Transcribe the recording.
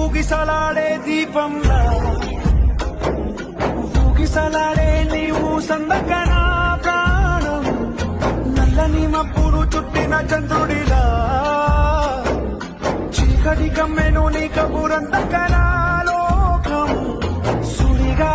ఊగిసలాడే దీపంలా ఊగిసలాడే నీవు సందకనా ప్రాణం నల్లని మబ్బులు చుట్టిన చంద్రుడిలా చీకటి కమ్మెను నీ కబురందకనా లోకం సుడిగా